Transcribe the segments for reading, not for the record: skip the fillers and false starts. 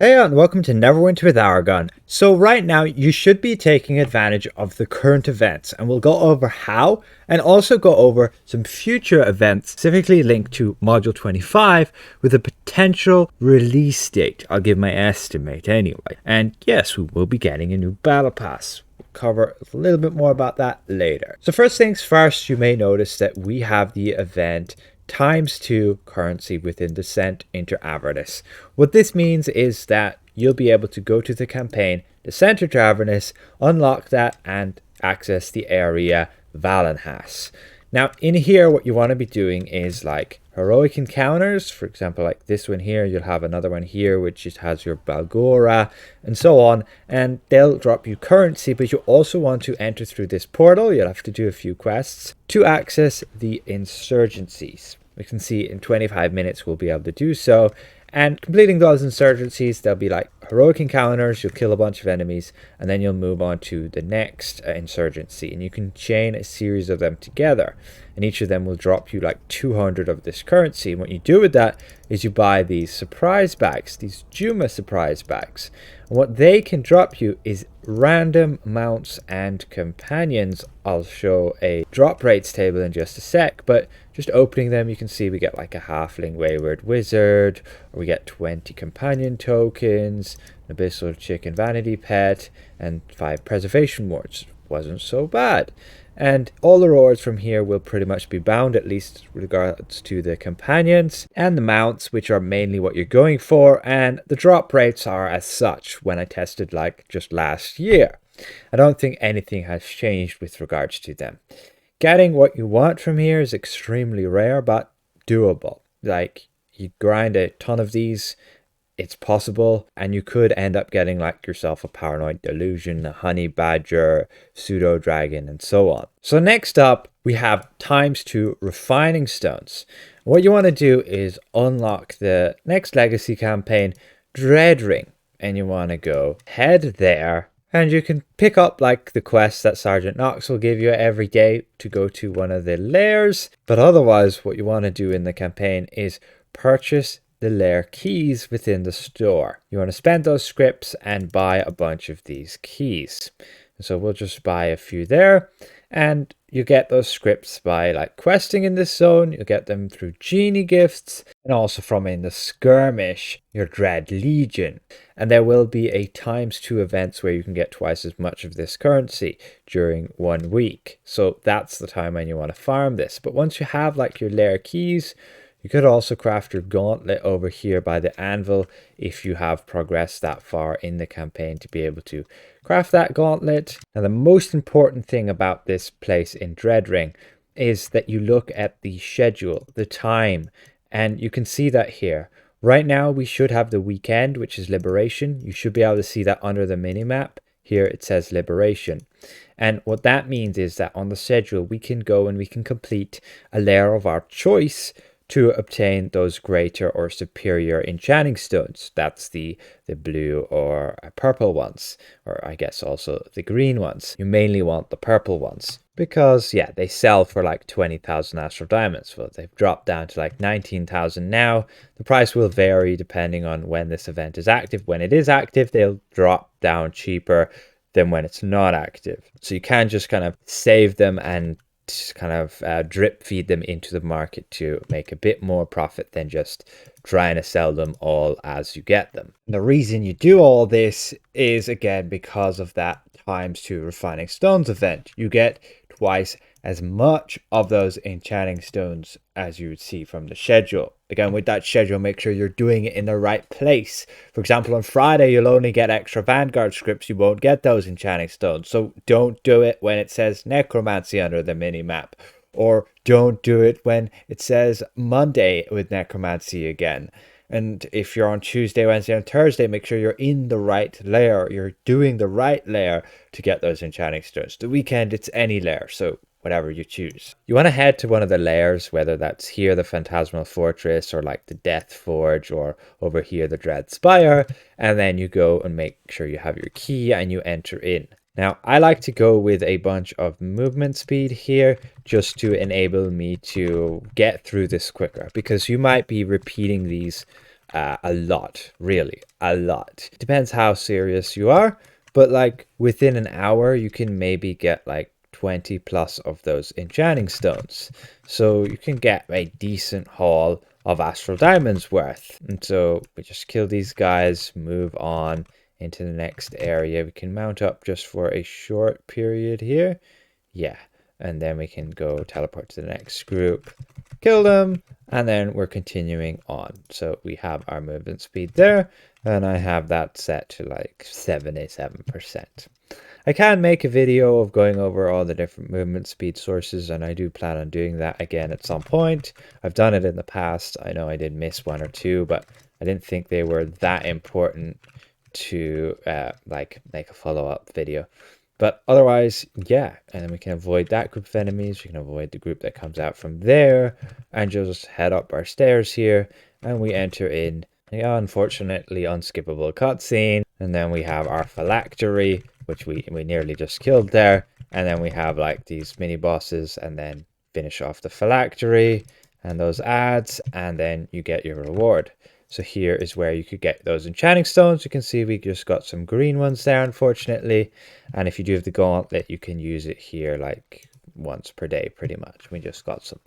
Hey and welcome to Neverwinter with Aragon. So right now you should be taking advantage of the current events, and we'll go over how and also go over some future events specifically linked to Module 25 with a potential release date. I'll give my estimate anyway. And yes, we will be getting a new battle pass. We'll cover a little bit more about that later. So first things first, you may notice that we have the event ×2 currency within Descent into Avernus. What this means is that you'll be able to go to the campaign, Descent into Avernus, unlock that and access the area Valenhas. Now in here what you want to be doing is like heroic encounters. For example, like this one here, you'll have another one here which just has your Balgora and so on, and they'll drop you currency, but you also want to enter through this portal. You'll have to do a few quests to access the insurgencies. We can see in 25 minutes we'll be able to do so, and completing those insurgencies, they'll be like heroic encounters. You'll kill a bunch of enemies and then you'll move on to the next insurgency, and you can chain a series of them together, and each of them will drop you like 200 of this currency. And what you do with that is you buy these surprise bags, these Juma surprise bags, and what they can drop you is random mounts and companions. I'll show a drop rates table in just a sec, but just opening them, you can see we get like a halfling wayward wizard, or we get 20 companion tokens, an abyssal chicken vanity pet, and 5 preservation wards. Wasn't so bad. And all the rewards from here will pretty much be bound, at least with regards to the companions and the mounts, which are mainly what you're going for, and the drop rates are as such when I tested like just last year. I don't think anything has changed with regards to them. Getting what you want from here is extremely rare, but doable. Like, you grind a ton of these, it's possible, and you could end up getting like yourself a paranoid delusion, a honey badger, pseudo dragon, and so on. So next up, we have ×2 refining stones. What you want to do is unlock the next legacy campaign, Dreadring, and you want to go head there. And you can pick up like the quest that Sergeant Knox will give you every day to go to one of the lairs. But otherwise, what you want to do in the campaign is purchase the lair keys within the store. You want to spend those scripts and buy a bunch of these keys. So we'll just buy a few there. And you get those scripts by like questing in this zone. You'll get them through genie gifts, and also from in the skirmish, your Dread Legion. And there will be a ×2 events where you can get twice as much of this currency during 1 week. So that's the time when you want to farm this. But once you have like your lair keys, you could also craft your gauntlet over here by the anvil if you have progressed that far in the campaign to be able to craft that gauntlet. Now the most important thing about this place in Dreadring is that you look at the schedule, the time, and you can see that here. Right now we should have the weekend, which is Liberation. You should be able to see that under the minimap. Here it says Liberation. And what that means is that on the schedule we can go and we can complete a lair of our choice to obtain those greater or superior enchanting stones. That's the blue or purple ones, or I guess also the green ones. You mainly want the purple ones because, yeah, they sell for like 20,000 astral diamonds. Well, they've dropped down to like 19,000 now. The price will vary depending on when this event is active. When it is active, they'll drop down cheaper than when it's not active. So you can just kind of save them and kind of drip feed them into the market to make a bit more profit than just trying to sell them all as you get them. And the reason you do all this is again because of that ×2 refining stones event. You get twice as much of those enchanting stones as you would see from the schedule. Again, with that schedule, make sure you're doing it in the right place. For example, on Friday, you'll only get extra Vanguard scripts. You won't get those enchanting stones. So don't do it when it says Necromancy under the minimap. Or don't do it when it says Monday with Necromancy again. And if you're on Tuesday, Wednesday, and Thursday, make sure you're in the right layer. You're doing the right layer to get those enchanting stones. The weekend, it's any layer. So whatever you choose. You want to head to one of the lairs, whether that's here, the Phantasmal Fortress, or like the Death Forge, or over here, the Dread Spire, and then you go and make sure you have your key and you enter in. Now, I like to go with a bunch of movement speed here just to enable me to get through this quicker, because you might be repeating these a lot, really, a lot. Depends how serious you are, but like within an hour, you can maybe get like 20 plus of those enchanting stones. So you can get a decent haul of astral diamonds worth. And so we just kill these guys, move on into the next area. We can mount up just for a short period here. Yeah, and then we can go teleport to the next group, kill them, and then we're continuing on. So we have our movement speed there, and I have that set to like 77%. I can make a video of going over all the different movement speed sources, and I do plan on doing that again at some point. I've done it in the past. I know I did miss one or two, but I didn't think they were that important to like make a follow-up video. But otherwise, yeah, and then we can avoid that group of enemies. We can avoid the group that comes out from there, and just head up our stairs here, and we enter in the unfortunately unskippable cutscene. And then we have our phylactery, which we nearly just killed there. And then we have like these mini bosses, and then finish off the phylactery and those ads, and then you get your reward. So here is where you could get those enchanting stones. You can see we just got some green ones there, unfortunately. And if you do have the gauntlet, you can use it here like once per day, pretty much. We just got some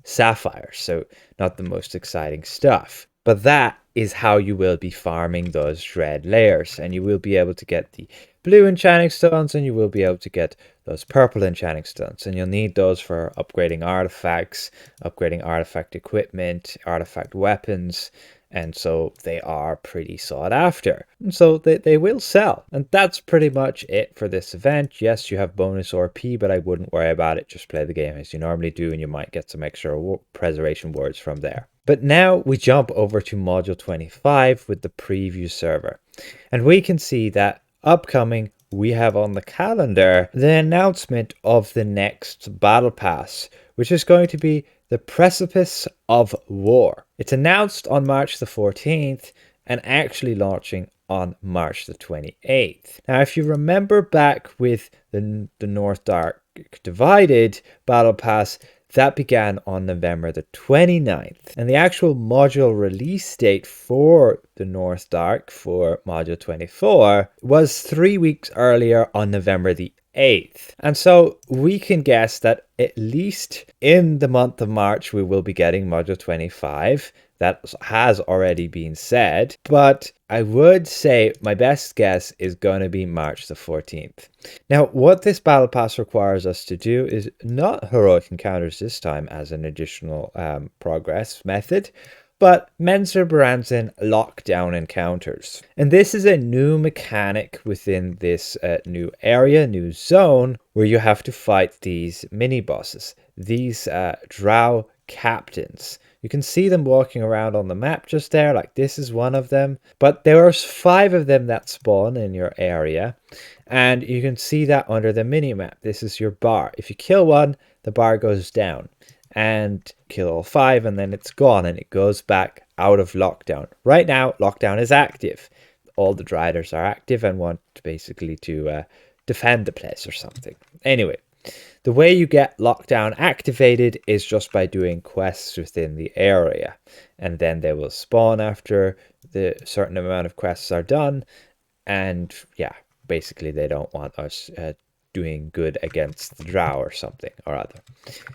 sapphires, so not the most exciting stuff. But that is how you will be farming those red layers. And you will be able to get the blue enchanting stones, and you will be able to get those purple enchanting stones. And you'll need those for upgrading artifacts, upgrading artifact equipment, artifact weapons. And so they are pretty sought after. And so they will sell. And that's pretty much it for this event. Yes, you have bonus RP, but I wouldn't worry about it. Just play the game as you normally do, and you might get some extra preservation words from there. But now we jump over to module 25 with the preview server. And we can see that upcoming, we have on the calendar the announcement of the next battle pass, which is going to be the Precipice of War. It's announced on March the 14th and actually launching on March the 28th. Now, if you remember back with the North Dark Divided Battle Pass, that began on November the 29th. And the actual module release date for the North Dark for module 24 was 3 weeks earlier on November the 8th. And so we can guess that at least in the month of March, we will be getting module 25. That has already been said, but I would say my best guess is going to be March the 14th. Now, what this battle pass requires us to do is not heroic encounters this time as an additional progress method, but Menzer Baranzan lockdown encounters. And this is a new mechanic within this new area, new zone, where you have to fight these mini bosses, these drow captains. You can see them walking around on the map just there, like this is one of them. But there are 5 of them that spawn in your area, and you can see that under the mini map. This is your bar. If you kill one, the bar goes down, and kill all 5, and then it's gone, and it goes back out of lockdown. Right now, lockdown is active. All the Driders are active and want basically to defend the place or something. Anyway, the way you get lockdown activated is just by doing quests within the area, and then they will spawn after the certain amount of quests are done. And yeah, basically they don't want us doing good against the drow or something or other.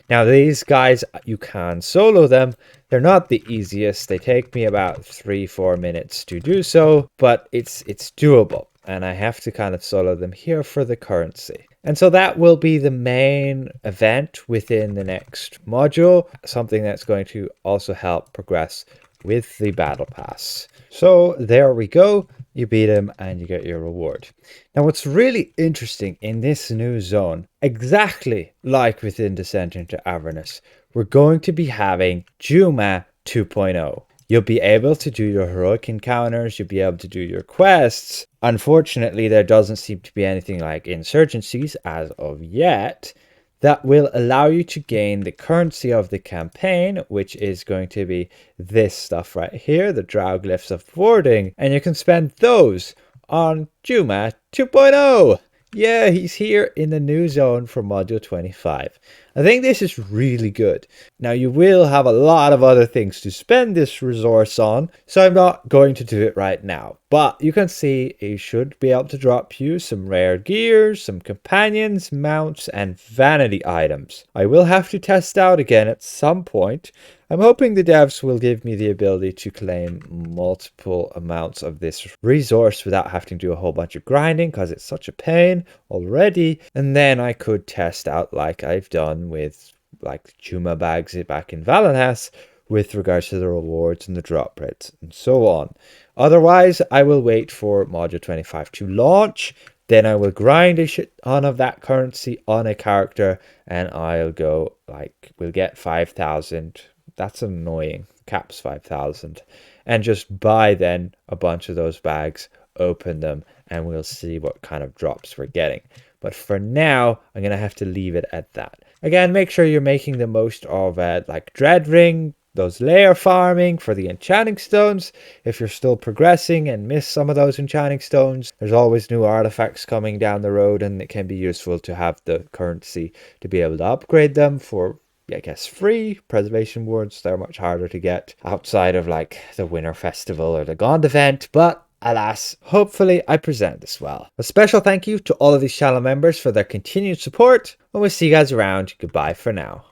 Now these guys, you can solo them. They're not the easiest. They take me about 3-4 minutes to do so, but it's doable, and I have to kind of solo them here for the currency. And so that will be the main event within the next module, something that's going to also help progress with the battle pass. So there we go. You beat him and you get your reward. Now what's really interesting in this new zone, exactly like within Descent into Avernus, we're going to be having Juma 2.0. You'll be able to do your heroic encounters, you'll be able to do your quests. Unfortunately, there doesn't seem to be anything like insurgencies as of yet that will allow you to gain the currency of the campaign, which is going to be this stuff right here, the Drow Glyphs of Warding, and you can spend those on Juma 2.0. Yeah, he's here in the new zone for module 25. I think this is really good. Now you will have a lot of other things to spend this resource on, so I'm not going to do it right now. But you can see it should be able to drop you some rare gears, some companions, mounts, and vanity items. I will have to test out again at some point. I'm hoping the devs will give me the ability to claim multiple amounts of this resource without having to do a whole bunch of grinding, because it's such a pain already. And then I could test out like I've done with like Juma bags back in Valenhas with regards to the rewards and the drop rates and so on. Otherwise, I will wait for module 25 to launch. Then I will grind a shit ton of that currency on a character, and I'll go like, we'll get 5,000. That's annoying. Caps 5,000. And just buy then a bunch of those bags, open them, and we'll see what kind of drops we're getting. But for now, I'm going to have to leave it at that. Again, make sure you're making the most of like Dread Ring, those layer farming for the enchanting stones. If you're still progressing and miss some of those enchanting stones, there's always new artifacts coming down the road, and it can be useful to have the currency to be able to upgrade them for, I guess, free. Preservation wards, they're much harder to get outside of like the Winter Festival or the Gond event, but alas, hopefully I present this well. A special thank you to all of these channel members for their continued support, and we'll see you guys around. Goodbye for now.